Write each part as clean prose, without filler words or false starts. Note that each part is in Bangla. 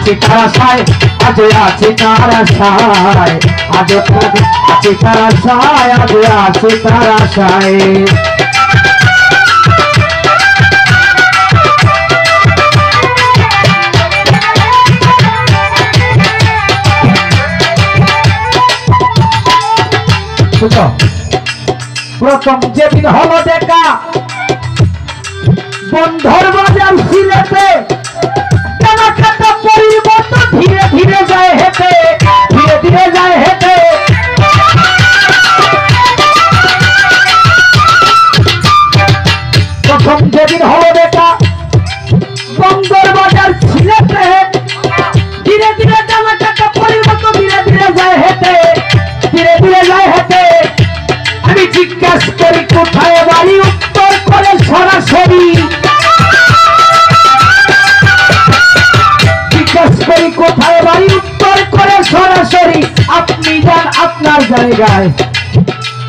আছি তার আশায়, আজ আছি তার আশায়, আজ আছি তার আশায়, আজ আছি তার আশায়। প্রথম যেদিন হলো দেখা বন্ধর বাজার সিলেটে, কেনাকাটা পরিবর্তন ধীরে ধীরে যায় হেঁটে, ধীরে ধীরে যায় হেঁটে। প্রথম যেদিন হলো দেখা বন্ধর বাজার সিলেটে, ধীরে ধীরে কেনাকাটা পরিবর্তন ধীরে ধীরে যায় হেঁটে, ধীরে ধীরে যায় হেঁটে। আমি জিজ্ঞাসা করি কোথায় বাড়ি, উত্তর করে সরাসরি। জিজ্ঞাসা করি কোথায় বাড়ি, উত্তর করে সরাসরি। আপনি যান আপনার জায়গায়,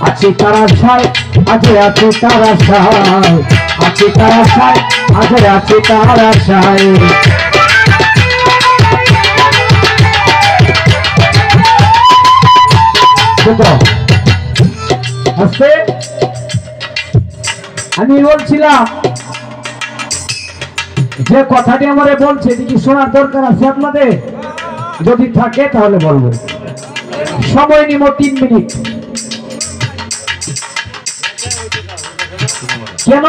আছি তার আশায়, আজ আছি তার আশায়, আছি তার আশায়, আজ আছি তার আশায়। আমি বলছিলাম যে কথাটি আমারে বলছে কি শোনার দরকার আছে আপনাদের? যদি থাকে তাহলে বলবো। সময় নিব 3 মিনিট। কেন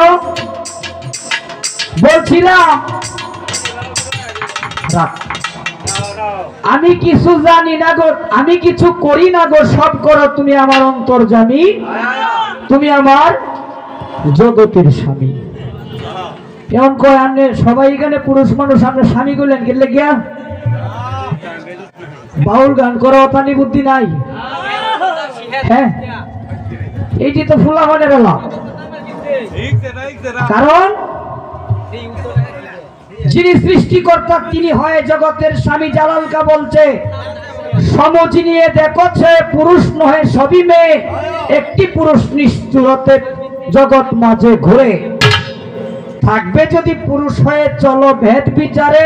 বলছিলাম? আমি কিছু জানি না গো, আমি কিছু করি না গো, সব করো তুমি আমার অন্তর্যামী, তুমি আমার জগতের স্বামী। এমন কয় আপনি সবাই এখানে পুরুষ মানুষ, আপনি স্বামী করলেন গেলে গিয়া বাউল গান করা অতানি বুদ্ধি নাই। হ্যাঁ, এইটি তো ফুলা মানে গেলাম। কারণ যিনি সৃষ্টিকর্তা তিনি হয় জগতের স্বামী। জালালকা বলছে সমজি নিয়ে দেখছে পুরুষ নহে সবই মেয়ে, একটি পুরুষ নিষ্ঠুরতে জগৎ মাঝে ঘুরে। থাকবে যদি পুরুষ হয়ে চলো ভেদ বিচারে,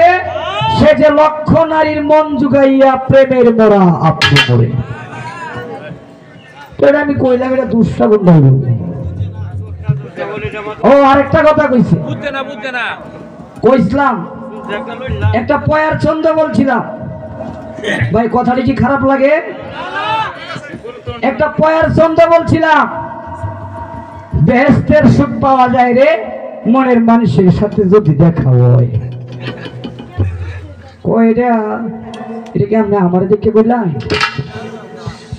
সে যে লক্ষ নারীর মন জুগাইয়া প্রেমের মোরা আপনি করে। এটা আমি কইলাম, এটা দুঃসাগর নাই। ও আরেকটা কথা কইছি, কইছিলাম একটা পয়ার ছন্দ বলছিলাম। ভাই কথাটি কি খারাপ লাগে? একটা পয়ার ছন্দ বলছিলাম, বেহেশতের সুখ পাওয়া যায় রে মনের মানুষের সাথে যদি দেখা হয়। কইরা এটা কি আপনি আমার দিকে বললাম?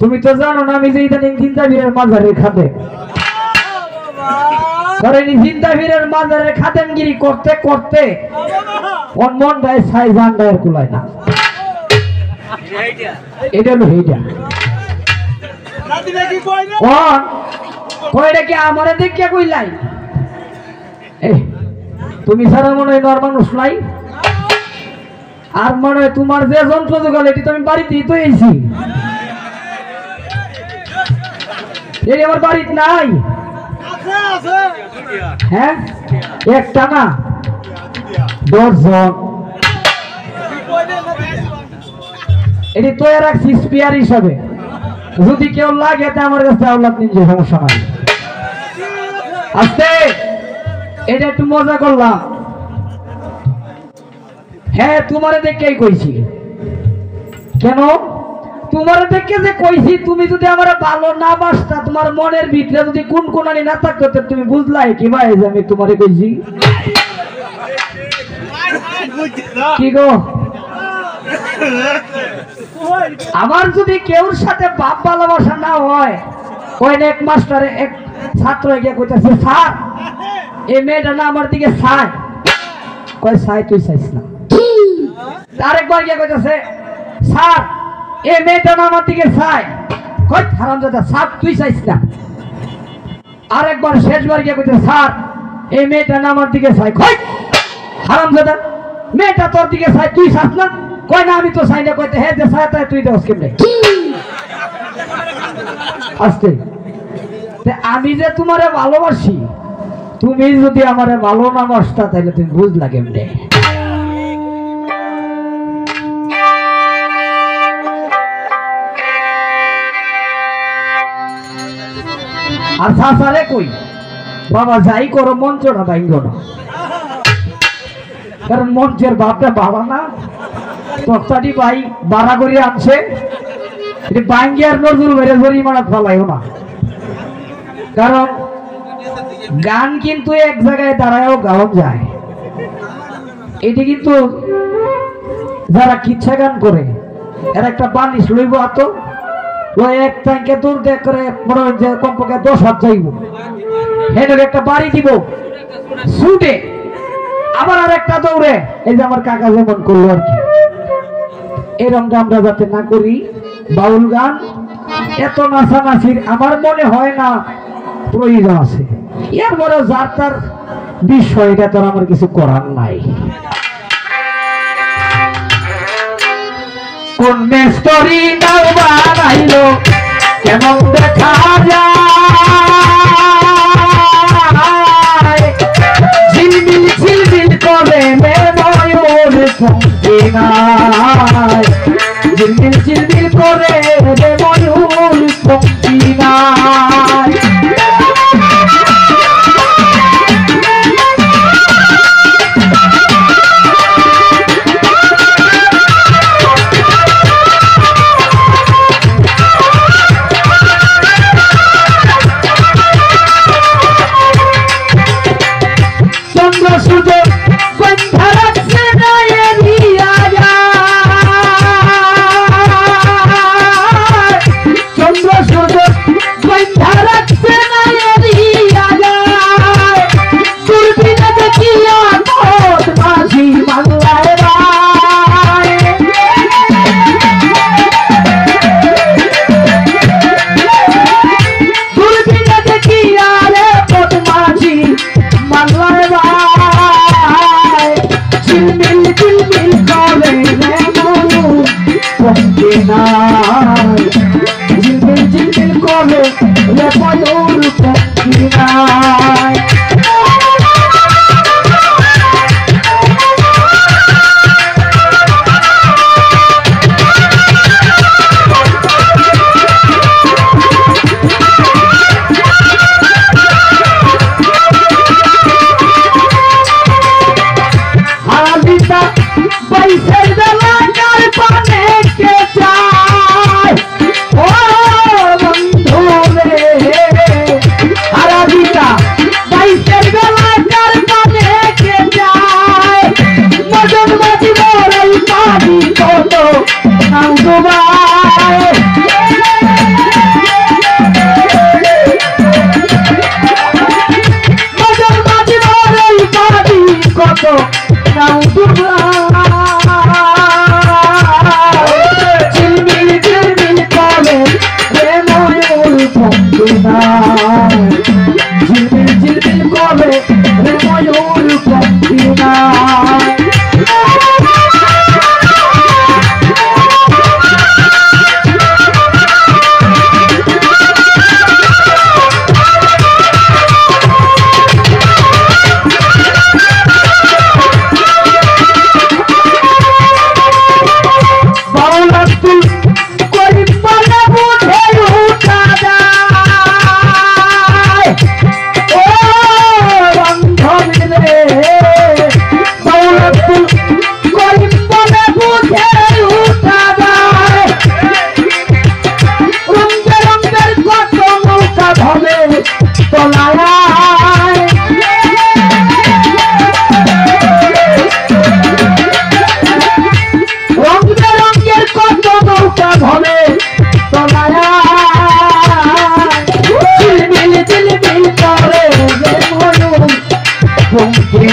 তুমি তো জানো না আমি যে ইদানিং জিন্দাবীরের মাজারের খাতে জিন্দাবীরের মাজারের খাদেমগিরি করতে করতে মন দেয় সাই জান দেয় কুলায় না। এটা হলো এইটা। কইরা কি আমারে দেখে কইলাই তুমি ছাড়া মনে হয় নর মানুষ নাই। আর মনে হয় তোমার যে যন্ত্র জোগাল এটি তো আমি বাড়িতেই তো এসেছি, এই আমার বাড়িতে নাই। হ্যাঁ, একটা না 10 জন এটি তৈরি রাখছি স্পেয়ার হিসাবে। যদি কেউ লাগে তা আমার কাছে আওলাদ নিয়ে সমস্যা নাই। আস্তে এটা একটু মজা করলাম। হ্যাঁ, তোমারে দেখেই কইছি। কেন তোমারে দেখে যে কইছি, তুমি যদি আমার ভালো না বাসতা, তোমার মনের ভিতরে যদি কোন কোনানি না থাকতো, তুমি বুঝলাই কি ভাই যে আমি তোমারে কইছি? কি গো, আমার যদি কেউর সাথে বাপ ভালোবাসা না হয়, ওই এক মাস্টারে এক ছাত্র গিয়ে কইতেছে, স্যার এই মেয়েটা না আমার দিকে চায়। কয় চাই, তুই চাইস না। আরেকবার গিয়ে কইতেছে, স্যার এই মেয়েটা না আমার দিকে চায়। কয় হারামজাদা, স্যার তুই চাইস না। আরেকবার শেষবার গিয়ে কইতেছে, স্যার এই মেয়েটা না আমার দিকে চায়। কয় হারামজাদা, মেয়েটা তোর দিকে চায়, তুই চাস না। কয় না আমি তো চাই না। কইতে হ্যাঁ যে চায় তাই তুই দেওয়াস কেমনে? আস্তে আমি যে তোমারে ভালোবাসি, তুমি যদি আমারে ভালো না বাসতা তাহলে তুমি বুঝলা কেমনে? আর সাসারে কই বাবা যাই করো মঞ্চটা ভাঙ্গ না, কারণ মঞ্চের বাপটা বাবা না, তক্তাটি ভাই বাড়া করে আনছে, ভাঙ্গি আর নজরুল মেরে জরিমানা ফেলাইও না, কারণ গান কিন্তু এক জায়গায় দাঁড়ায়ও গাওয়া যায়। এটি কিন্তু যারা কিচ্ছা গান করে এর একটা বালিশ লইব আতো এক ট্যাঙ্কে দূর দেখ করে মনে হয় যে কমপক্ষে 10 হাত যাইব, হেডের একটা বাড়ি দিব ছুটে, আবার আর একটা দৌড়ে, এই যে আমার কাকা যেমন করলো আর কি। এরকম আমরা যাতে না করি, বাউল গান এত নাচানাচির আমার মনে হয় না প্রয়োজন আছে। এরপরে যার তার বিষয়, এটা তো আমার কিছু করার নাই। কোন মেস্তরি নাও বানাইলো কেমন দেখা যায়, ঝিলমিল ঝিলমিল করে ময়ূর পঙ্খী নাই, ঝিলমিল ঝিলমিল করে ময়ূর পঙ্খী নাই।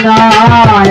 নাই